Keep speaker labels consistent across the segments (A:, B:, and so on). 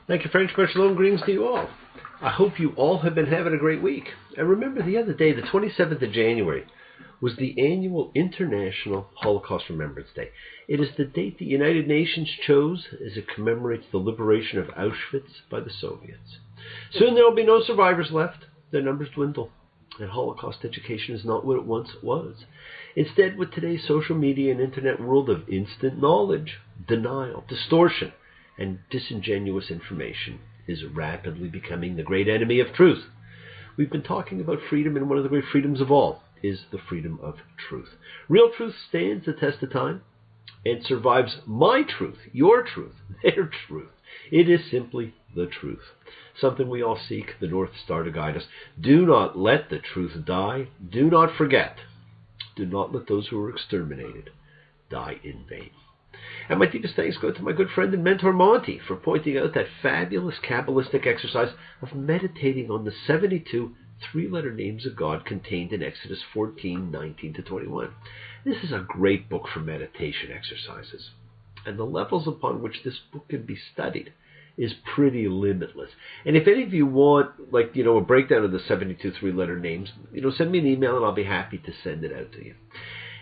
A: Thank you, French. Much love and greetings to you all. I hope you all have been having a great week. And remember, the other day, the 27th of January, was the annual International Holocaust Remembrance Day. It is the date the United Nations chose as it commemorates the liberation of Auschwitz by the Soviets. Soon there will be no survivors left. Their numbers dwindle. And Holocaust education is not what it once was. Instead, with today's social media and internet world of instant knowledge, denial, distortion, and disingenuous information is rapidly becoming the great enemy of truth. We've been talking about freedom, and one of the great freedoms of all is the freedom of truth. Real truth stands the test of time and survives my truth, your truth, their truth. It is simply the truth, something we all seek, the North Star to guide us. Do not let the truth die. Do not forget. Do not let those who were exterminated die in vain. And my deepest thanks go to my good friend and mentor Monty for pointing out that fabulous Kabbalistic exercise of meditating on the 72 three-letter names of God contained in Exodus 14:19-21. This is a great book for meditation exercises. And the levels upon which this book can be studied is pretty limitless. And if any of you want, a breakdown of the 72 three-letter names, send me an email and I'll be happy to send it out to you.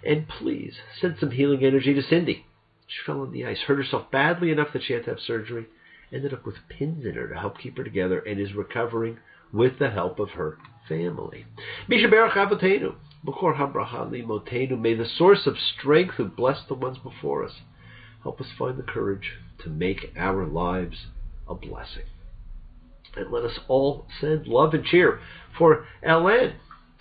A: And please send some healing energy to Cindy. She fell on the ice, hurt herself badly enough that she had to have surgery, ended up with pins in her to help keep her together, and is recovering with the help of her family. Misha Berach Avotenu, B'chor HaBracha Limotenu. May the source of strength who blessed the ones before us help us find the courage to make our lives a blessing. And let us all send love and cheer for Ellen,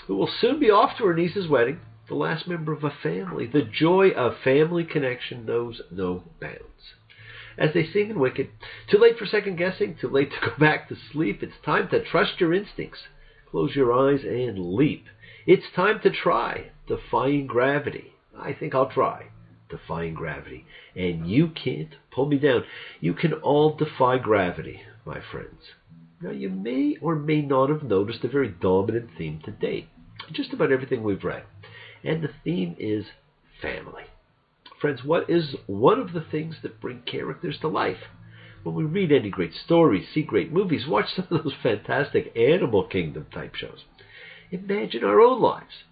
A: who will soon be off to her niece's wedding, the last member of a family. The joy of family connection knows no bounds. As they sing in Wicked, too late for second guessing, too late to go back to sleep. It's time to trust your instincts. Close your eyes and leap. It's time to try, defying gravity. I think I'll try, defying gravity. And you can't pull me down. You can all defy gravity, my friends. Now, you may or may not have noticed a very dominant theme to date. Just about everything we've read. And the theme is family. Friends, what is one of the things that bring characters to life? When we read any great stories, see great movies, watch some of those fantastic Animal Kingdom type shows, imagine our own lives.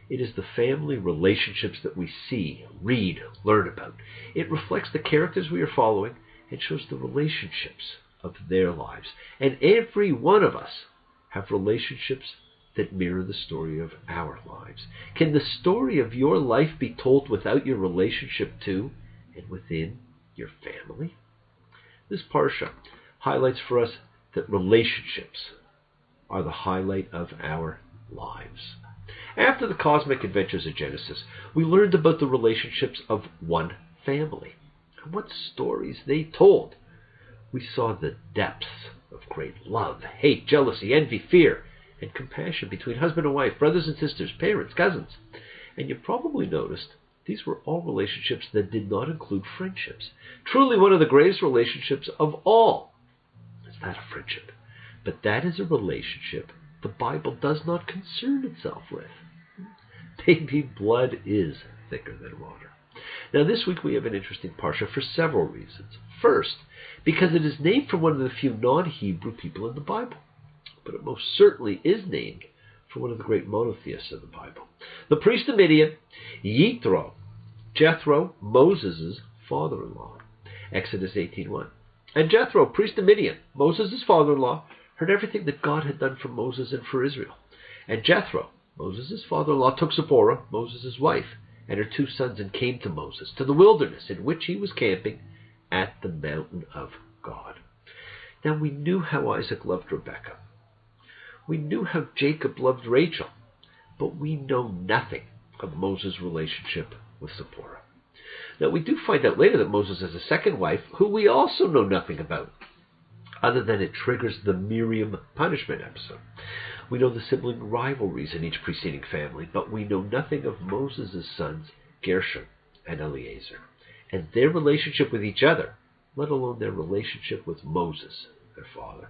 A: It is the family relationships that we see, read, learn about. It reflects the characters we are following and shows the relationships of their lives. And every one of us have relationships that mirror the story of our lives. Can the story of your life be told without your relationship to and within your family? This parsha highlights for us that relationships are the highlight of our lives. After the cosmic adventures of Genesis, we learned about the relationships of one family and what stories they told. We saw the depths of great love, hate, jealousy, envy, fear, and compassion between husband and wife, brothers and sisters, parents, cousins. And you probably noticed these were all relationships that did not include friendships. Truly one of the greatest relationships of all is that of friendship. But that is a relationship the Bible does not concern itself with. Baby blood is thicker than water. Now this week we have an interesting parsha for several reasons. First, because it is named for one of the few non-Hebrew people in the Bible. But it most certainly is named for one of the great monotheists of the Bible. The priest of Midian, Yitro, Jethro, Moses' father-in-law. Exodus 18:1. And Jethro, priest of Midian, Moses' father-in-law, heard everything that God had done for Moses and for Israel. And Jethro, Moses' father-in-law, took Zipporah, Moses' wife, and her 2 sons, and came to Moses, to the wilderness in which he was camping at the mountain of God. Now we knew how Isaac loved Rebekah. We knew how Jacob loved Rachel, but we know nothing of Moses' relationship with Zipporah. Now, we do find out later that Moses has a second wife, who we also know nothing about, other than it triggers the Miriam punishment episode. We know the sibling rivalries in each preceding family, but we know nothing of Moses' sons, Gershom and Eleazar, and their relationship with each other, let alone their relationship with Moses, their father.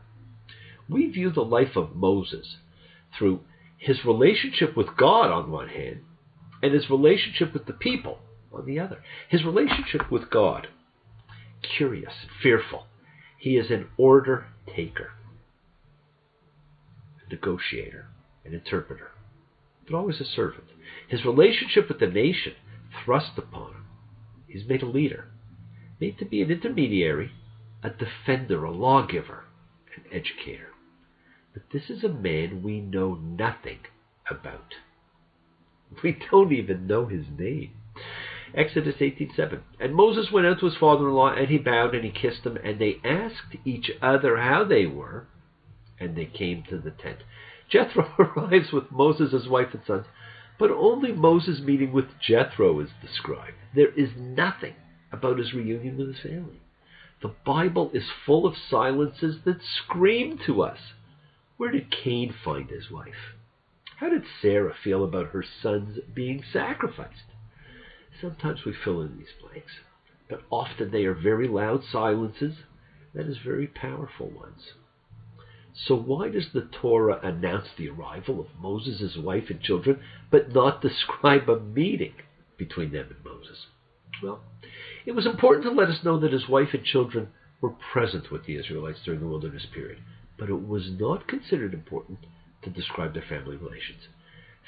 A: We view the life of Moses through his relationship with God on one hand and his relationship with the people on the other. His relationship with God, curious and fearful. He is an order taker, a negotiator, an interpreter, but always a servant. His relationship with the nation thrust upon him. He's made a leader, made to be an intermediary, a defender, a lawgiver, an educator. But this is a man we know nothing about. We don't even know his name. Exodus 18:7. And Moses went out to his father-in-law, and he bowed and he kissed him, and they asked each other how they were, and they came to the tent. Jethro arrives with Moses, his wife and sons, but only Moses' meeting with Jethro is described. There is nothing about his reunion with his family. The Bible is full of silences that scream to us. Where did Cain find his wife? How did Sarah feel about her sons being sacrificed? Sometimes we fill in these blanks, but often they are very loud silences, that is, very powerful ones. So why does the Torah announce the arrival of Moses, his wife and children, but not describe a meeting between them and Moses? Well, it was important to let us know that his wife and children were present with the Israelites during the wilderness period, but it was not considered important to describe their family relations.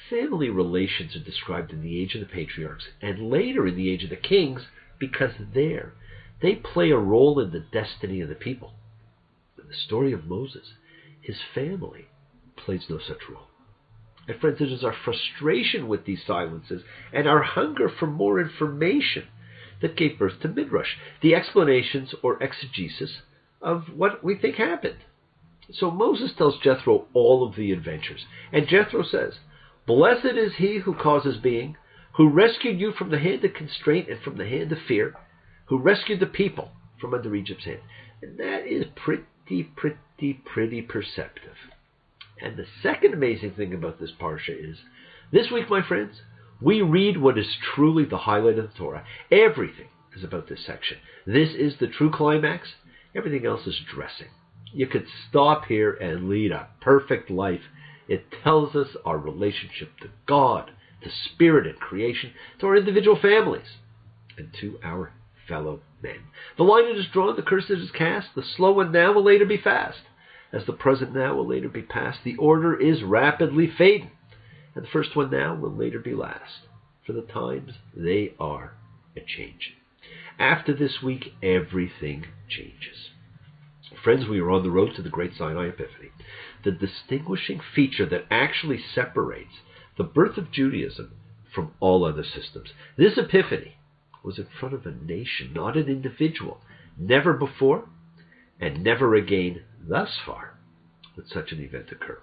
A: Family relations are described in the age of the patriarchs and later in the age of the kings because they play a role in the destiny of the people. In the story of Moses, his family plays no such role. And friends, it is our frustration with these silences and our hunger for more information that gave birth to Midrash, the explanations or exegesis of what we think happened. So Moses tells Jethro all of the adventures, and Jethro says, "Blessed is he who causes being, who rescued you from the hand of constraint and from the hand of fear, who rescued the people from under Egypt's hand." And that is pretty perceptive. And the second amazing thing about this parsha is, this week, my friends, we read what is truly the highlight of the Torah. Everything is about this section. This is the true climax. Everything else is dressing. You could stop here and lead a perfect life. It tells us our relationship to God, to Spirit and creation, to our individual families, and to our fellow men. The line is drawn, the curses is cast, the slow one now will later be fast. As the present now will later be past, the order is rapidly fading, and the first one now will later be last. For the times, they are a-changing. After this week, everything changes. Friends, we are on the road to the Great Sinai Epiphany, the distinguishing feature that actually separates the birth of Judaism from all other systems. This epiphany was in front of a nation, not an individual. Never before and never again thus far would such an event occur.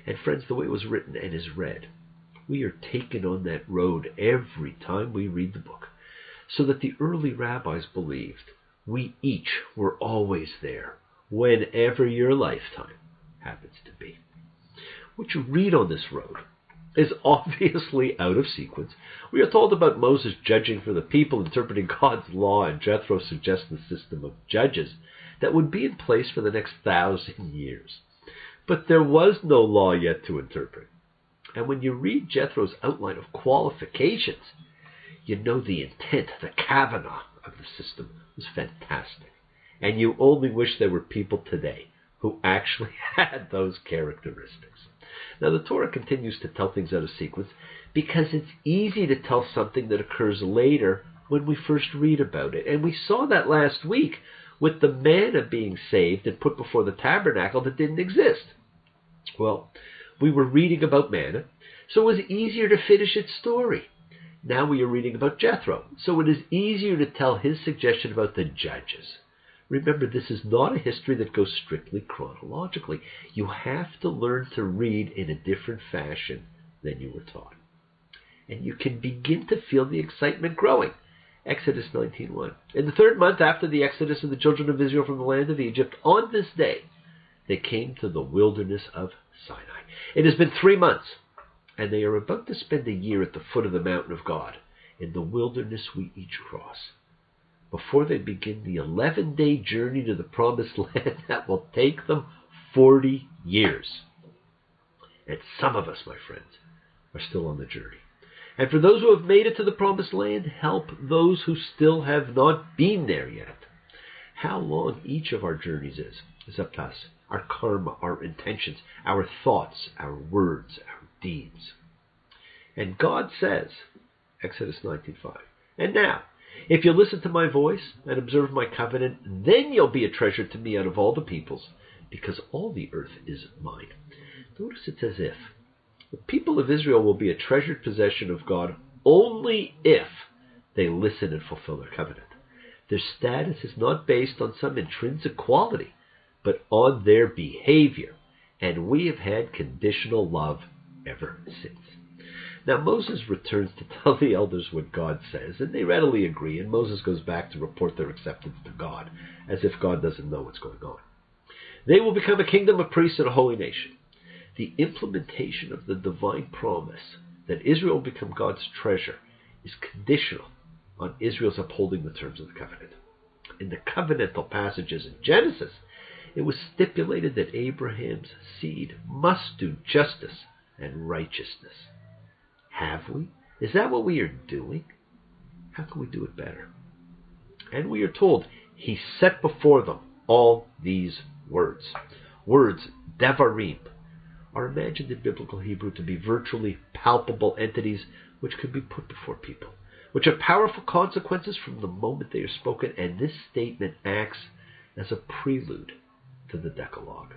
A: And friends, the way it was written and is read, we are taken on that road every time we read the book, so that the early rabbis believed we each were always there, whenever your lifetime happens to be. What you read on this road is obviously out of sequence. We are told about Moses judging for the people, interpreting God's law, and Jethro suggests the system of judges that would be in place for the next 1,000 years. But there was no law yet to interpret. And when you read Jethro's outline of qualifications, you know the intent, the kavanah of the system was fantastic. And you only wish there were people today who actually had those characteristics. Now, the Torah continues to tell things out of sequence because it's easy to tell something that occurs later when we first read about it. And we saw that last week with the manna being saved and put before the tabernacle that didn't exist. Well, we were reading about manna, so it was easier to finish its story. Now we are reading about Jethro, so it is easier to tell his suggestion about the judges. Remember, this is not a history that goes strictly chronologically. You have to learn to read in a different fashion than you were taught. And you can begin to feel the excitement growing. Exodus 19:1. In the 3rd month after the exodus of the children of Israel from the land of Egypt, on this day, they came to the wilderness of Sinai. It has been 3 months, and they are about to spend a year at the foot of the mountain of God, in the wilderness we each cross, before they begin the 11-day journey to the promised land that will take them 40 years. And some of us, my friends, are still on the journey. And for those who have made it to the promised land, help those who still have not been there yet. How long each of our journeys is up to us. Our karma, our intentions, our thoughts, our words, our deeds. And God says, Exodus 19:5, and now, if you listen to my voice and observe my covenant, then you'll be a treasure to me out of all the peoples, because all the earth is mine. Notice it's as if the people of Israel will be a treasured possession of God only if they listen and fulfill their covenant. Their status is not based on some intrinsic quality, but on their behavior. And we have had conditional love ever since. Now Moses returns to tell the elders what God says, and they readily agree, and Moses goes back to report their acceptance to God, as if God doesn't know what's going on. They will become a kingdom of priests and a holy nation. The implementation of the divine promise that Israel will become God's treasure is conditional on Israel's upholding the terms of the covenant. In the covenantal passages in Genesis, it was stipulated that Abraham's seed must do justice and righteousness. Have we? Is that what we are doing? How can we do it better? And we are told, he set before them all these words. Words, devarim, are imagined in biblical Hebrew to be virtually palpable entities which could be put before people, which have powerful consequences from the moment they are spoken, and this statement acts as a prelude to the Decalogue.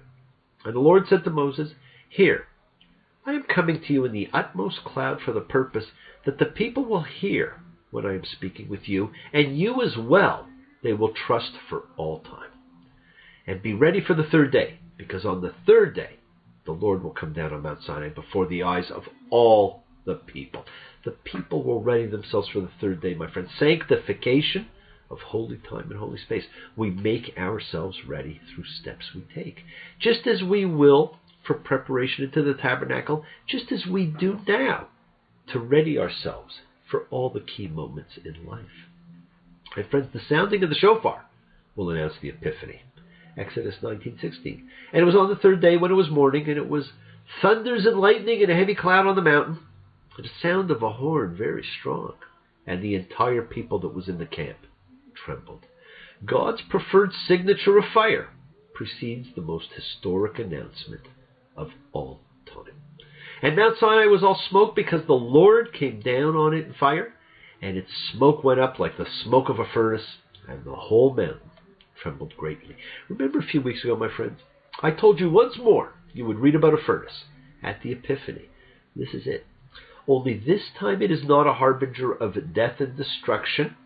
A: And the Lord said to Moses, "Hear, I am coming to you in the utmost cloud for the purpose that the people will hear when I am speaking with you, and you as well they will trust for all time. And be ready for the third day, because on the third day the Lord will come down on Mount Sinai before the eyes of all the people." The people will ready themselves for the third day, my friends. Sanctification of holy time and holy space. We make ourselves ready through steps we take. Just as we will for preparation into the tabernacle, just as we do now to ready ourselves for all the key moments in life. My friends, the sounding of the shofar will announce the Epiphany. Exodus 19:16. And it was on the third day when it was morning, and it was thunders and lightning and a heavy cloud on the mountain, and the sound of a horn very strong, and the entire people that was in the camp trembled. God's preferred signature of fire precedes the most historic announcement of all time. And Mount Sinai was all smoke because the Lord came down on it in fire, and its smoke went up like the smoke of a furnace, and the whole mountain trembled greatly. Remember a few weeks ago, my friends, I told you once more you would read about a furnace at the Epiphany. This is it. Only this time it is not a harbinger of death and destruction.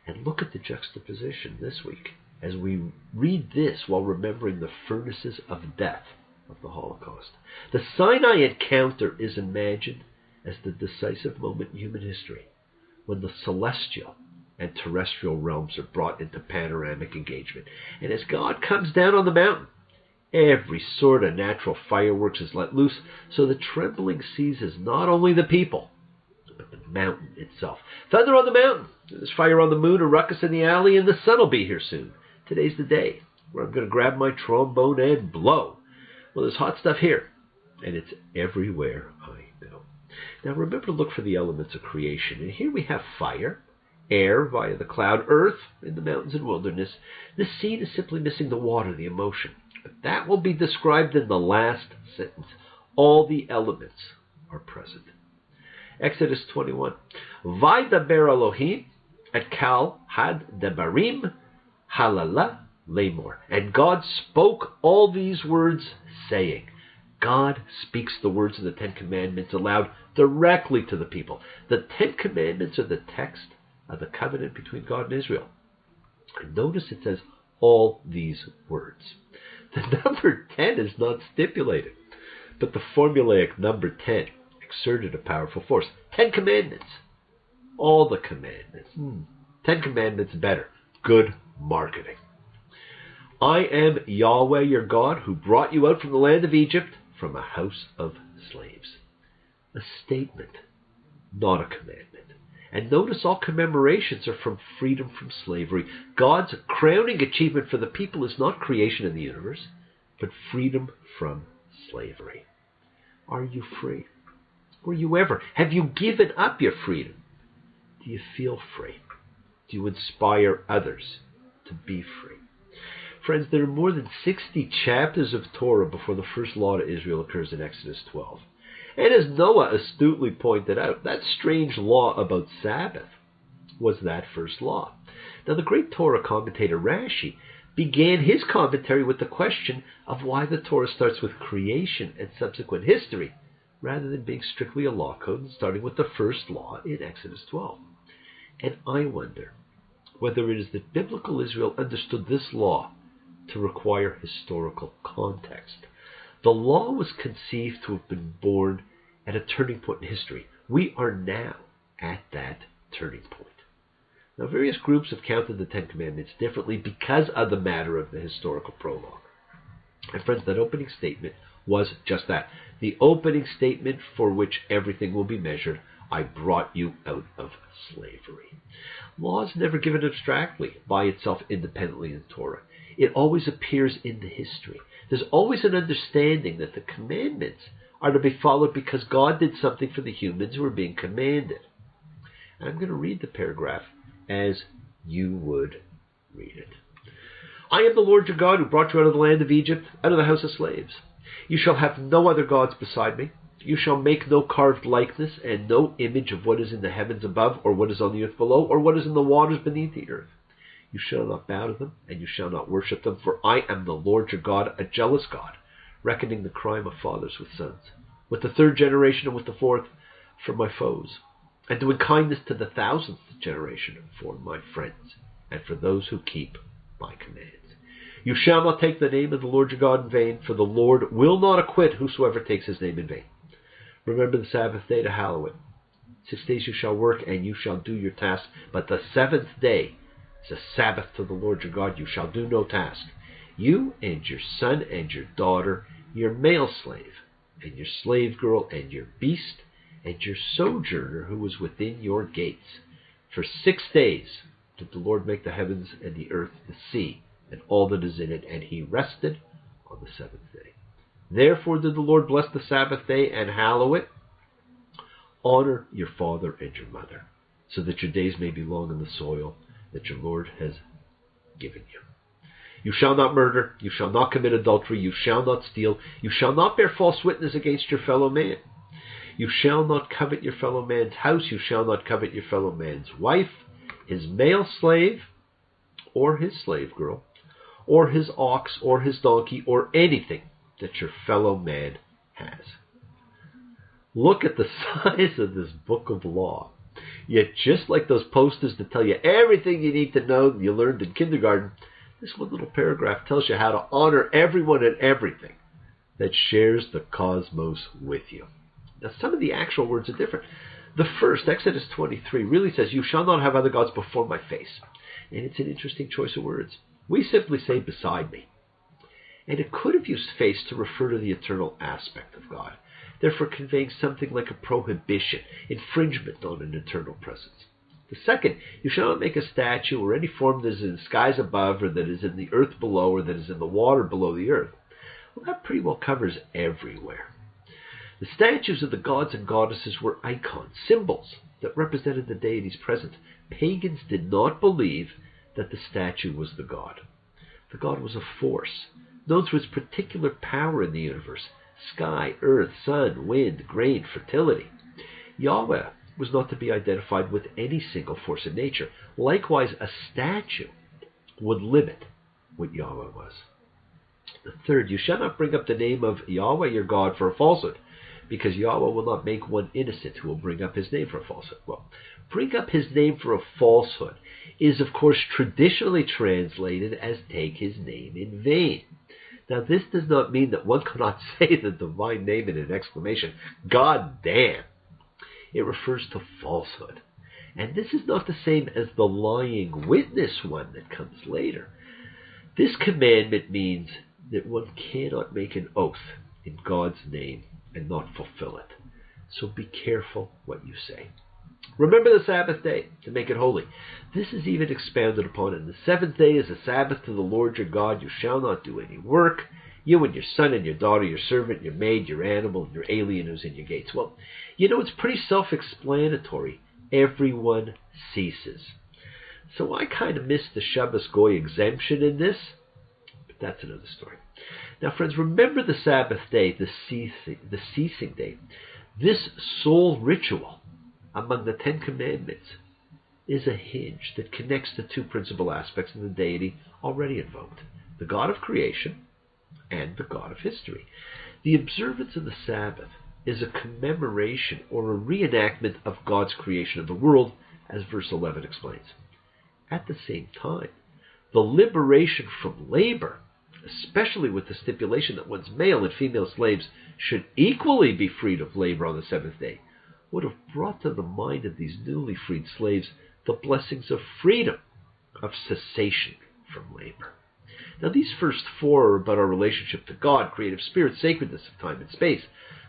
A: And look at the juxtaposition this week as we read this while remembering the furnaces of death of the Holocaust. The Sinai encounter is imagined as the decisive moment in human history, when the celestial and terrestrial realms are brought into panoramic engagement. And as God comes down on the mountain, every sort of natural fireworks is let loose, so the trembling seizes not only the people, but the mountain itself. Thunder on the mountain, there's fire on the moon, a ruckus in the alley, and the sun will be here soon. Today's the day where I'm going to grab my trombone and blow. Well, there's hot stuff here, and it's everywhere I go. Now remember to look for the elements of creation, and here we have fire, air via the cloud, earth in the mountains and wilderness. This scene is simply missing the water, the emotion. But that will be described in the last sentence. All the elements are present. Exodus 21. Vaydaber Elohim et kal had debarim halala lemor. And God spoke all these words, saying. God speaks the words of the Ten Commandments aloud directly to the people. The Ten Commandments are the text of the covenant between God and Israel. And notice it says all these words. The number 10 is not stipulated, but the formulaic number 10 exerted a powerful force. 10 commandments. All the commandments. 10 commandments better. Good marketing. I am Yahweh your God, who brought you out from the land of Egypt, from a house of slaves. A statement, not a commandment. And notice all commemorations are from freedom from slavery. God's crowning achievement for the people is not creation of the universe, but freedom from slavery. Are you free? Were you ever? Have you given up your freedom? Do you feel free? Do you inspire others to be free. Friends, there are more than 60 chapters of Torah before the first law to Israel occurs in Exodus 12. And as Noah astutely pointed out, that strange law about Sabbath was that first law. Now, the great Torah commentator Rashi began his commentary with the question of why the Torah starts with creation and subsequent history, rather than being strictly a law code and starting with the first law in Exodus 12. And I wonder whether it is that biblical Israel understood this law to require historical context. The law was conceived to have been born at a turning point in history. We are now at that turning point. Now, various groups have counted the Ten Commandments differently because of the matter of the historical prologue. And friends, that opening statement was just that. The opening statement for which everything will be measured. I brought you out of slavery. Law is never given abstractly by itself independently in the Torah. It always appears in the history. There's always an understanding that the commandments are to be followed because God did something for the humans who were being commanded. And I'm going to read the paragraph as you would read it. I am the Lord your God who brought you out of the land of Egypt, out of the house of slaves. You shall have no other gods beside me. You shall make no carved likeness and no image of what is in the heavens above, or what is on the earth below, or what is in the waters beneath the earth. You shall not bow to them, and you shall not worship them, for I am the Lord your God, a jealous God, reckoning the crime of fathers with sons, with the third generation and with the fourth for my foes, and doing kindness to the 1,000th generation for my friends, and for those who keep my commands. You shall not take the name of the Lord your God in vain, for the Lord will not acquit whosoever takes his name in vain. Remember the Sabbath day to hallow it. 6 days you shall work, and you shall do your task, but the 7th day is a Sabbath to the Lord your God. You shall do no task. You and your son and your daughter, your male slave, and your slave girl, and your beast, and your sojourner who was within your gates. For 6 days did the Lord make the heavens and the earth, the sea, and all that is in it, and he rested on the 7th day. Therefore did the Lord bless the Sabbath day and hallow it. Honor your father and your mother, so that your days may be long in the soil that your Lord has given you. You shall not murder, you shall not commit adultery, you shall not steal, you shall not bear false witness against your fellow man. You shall not covet your fellow man's house, you shall not covet your fellow man's wife, his male slave, or his slave girl, or his ox, or his donkey, or anything that your fellow man has. Look at the size of this book of law. Yet just like those posters that tell you everything you need to know that you learned in kindergarten, this one little paragraph tells you how to honor everyone and everything that shares the cosmos with you. Now, some of the actual words are different. The first, Exodus 23, really says, you shall not have other gods before my face. And it's an interesting choice of words. We simply say beside me. And it could have used face to refer to the eternal aspect of God, therefore conveying something like a prohibition, infringement on an eternal presence. The second, you shall not make a statue or any form that is in the skies above, or that is in the earth below, or that is in the water below the earth. Well, that pretty well covers everywhere. The statues of the gods and goddesses were icons, symbols that represented the deities present. Pagans did not believe that the statue was the god. The god was a force, known for its particular power in the universe: sky, earth, sun, wind, grain, fertility. Yahweh was not to be identified with any single force in nature. Likewise, a statue would limit what Yahweh was. The third, you shall not bring up the name of Yahweh your God for a falsehood, because Yahweh will not make one innocent who will bring up his name for a falsehood. Well, bring up his name for a falsehood is, of course, traditionally translated as take his name in vain. Now, this does not mean that one cannot say the divine name in an exclamation, God damn. It refers to falsehood. And this is not the same as the lying witness one that comes later. This commandment means that one cannot make an oath in God's name and not fulfill it. So be careful what you say. Remember the Sabbath day to make it holy. This is even expounded upon in the 7th day is a Sabbath to the Lord your God. You shall not do any work. You and your son and your daughter, your servant, your maid, your animal, and your alien who's in your gates. Well, you know, it's pretty self-explanatory. Everyone ceases. So I kind of missed the Shabbos Goy exemption in this, but that's another story. Now, friends, remember the Sabbath day, the ceasing day. This sole ritual among the Ten Commandments is a hinge that connects the two principal aspects of the deity already invoked, the God of creation and the God of history. The observance of the Sabbath is a commemoration or a reenactment of God's creation of the world, as verse 11 explains. At the same time, the liberation from labor, especially with the stipulation that one's male and female slaves should equally be freed of labor on the seventh day, would have brought to the mind of these newly freed slaves the blessings of freedom, of cessation from labor. Now, these first four are about our relationship to God, creative spirit, sacredness of time and space.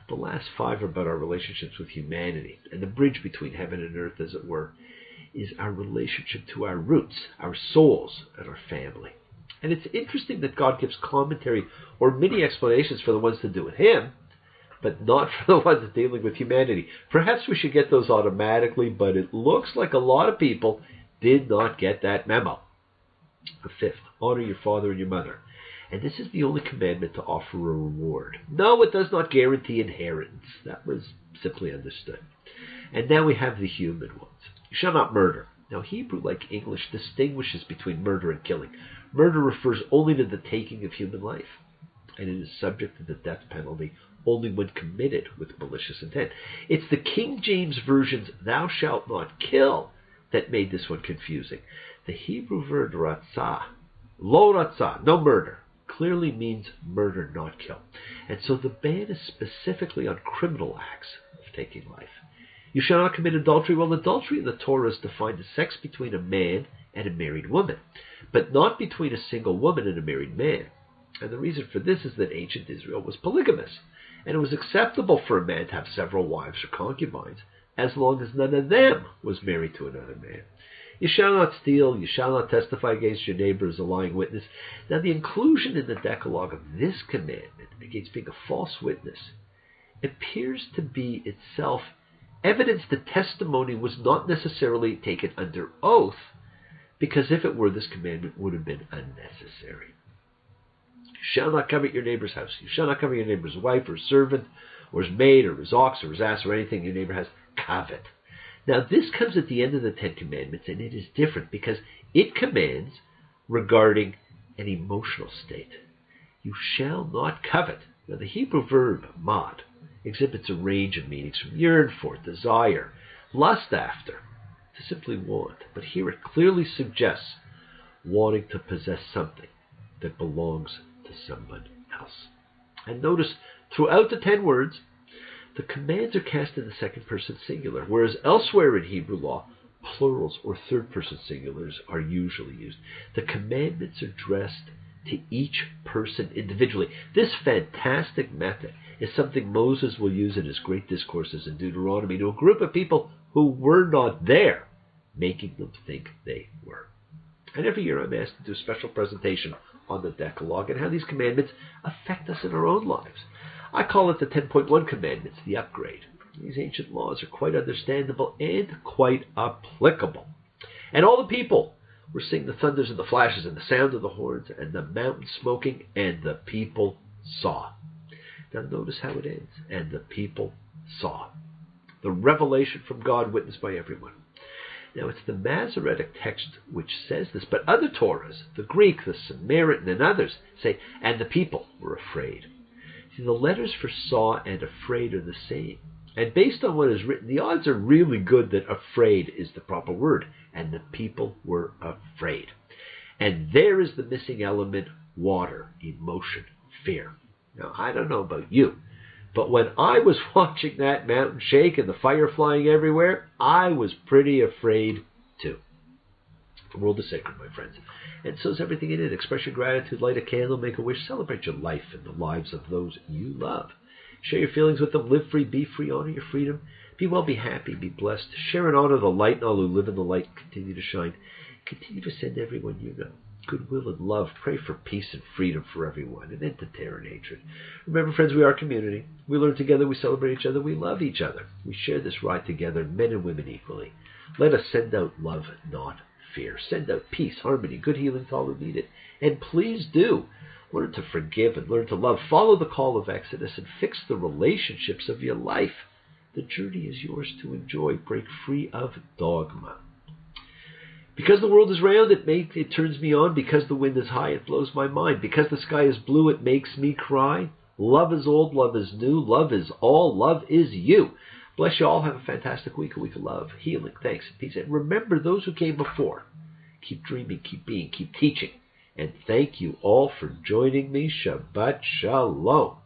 A: The last five are about our relationships with humanity, and the bridge between heaven and earth, as it were, is our relationship to our roots, our souls, and our family. And it's interesting that God gives commentary or mini explanations for the ones to do with Him, but not for the ones dealing with humanity. Perhaps we should get those automatically, but it looks like a lot of people did not get that memo. The fifth, honor your father and your mother. And this is the only commandment to offer a reward. No, it does not guarantee inheritance. That was simply understood. And now we have the human ones. You shall not murder. Now, Hebrew, like English, distinguishes between murder and killing. Murder refers only to the taking of human life, and it is subject to the death penalty only when committed with malicious intent. It's the King James Version's thou shalt not kill that made this one confusing. The Hebrew word ratzah, lo ratzah, no murder, clearly means murder, not kill. And so the ban is specifically on criminal acts of taking life. You shall not commit adultery. Well, adultery in the Torah is defined as sex between a man and a married woman, but not between a single woman and a married man. And the reason for this is that ancient Israel was polygamous, and it was acceptable for a man to have several wives or concubines, as long as none of them was married to another man. You shall not steal. You shall not testify against your neighbor as a lying witness. Now, the inclusion in the Decalogue of this commandment against being a false witness appears to be itself evidence that testimony was not necessarily taken under oath, because if it were, this commandment would have been unnecessary. You shall not covet your neighbor's house. You shall not covet your neighbor's wife or servant or his maid or his ox or his ass or anything your neighbor has. Covet. Now, this comes at the end of the Ten Commandments, and it is different because it commands regarding an emotional state. You shall not covet. Now, the Hebrew verb, mod, exhibits a range of meanings from yearn for, desire, lust after, to simply want. But here it clearly suggests wanting to possess something that belongs to someone else. And notice, throughout the 10 words, the commands are cast in the second person singular, whereas elsewhere in Hebrew law, plurals or third person singulars are usually used. The commandments are addressed to each person individually. This fantastic method is something Moses will use in his great discourses in Deuteronomy to a group of people who were not there, making them think they were. And every year I'm asked to do a special presentation on the Decalogue and how these commandments affect us in our own lives. I call it the 10.1 Commandments, the upgrade. These ancient laws are quite understandable and quite applicable. And all the people were seeing the thunders and the flashes and the sound of the horns and the mountain smoking, and the people saw. Now notice how it ends. And the people saw. The revelation from God witnessed by everyone. Now it's the Masoretic text which says this, but other Torahs, the Greek, the Samaritan, and others say, and the people were afraid. See, the letters for saw and afraid are the same. And based on what is written, the odds are really good that afraid is the proper word. And the people were afraid. And there is the missing element, water, emotion, fear. Now, I don't know about you, but when I was watching that mountain shake and the fire flying everywhere, I was pretty afraid too. The world is sacred, my friends. And so is everything in it. Express your gratitude, light a candle, make a wish, celebrate your life and the lives of those you love. Share your feelings with them, live free, be free, honor your freedom. Be well, be happy, be blessed. Share and honor the light, and all who live in the light continue to shine. Continue to send everyone you know goodwill and love. Pray for peace and freedom for everyone, and end to terror and hatred. Remember, friends, we are a community. We learn together, we celebrate each other, we love each other. We share this ride together, men and women equally. Let us send out love, not fear. Send out peace, harmony, good healing to all who need it. And please do learn to forgive and learn to love. Follow the call of Exodus and fix the relationships of your life. The journey is yours to enjoy. Break free of dogma. Because the world is round, it turns me on. Because the wind is high, it blows my mind. Because the sky is blue, it makes me cry. Love is old, love is new, love is all, love is you. Bless you all. Have a fantastic week, a week of love, healing, thanks, and peace. And remember those who came before. Keep dreaming, keep being, keep teaching. And thank you all for joining me. Shabbat Shalom.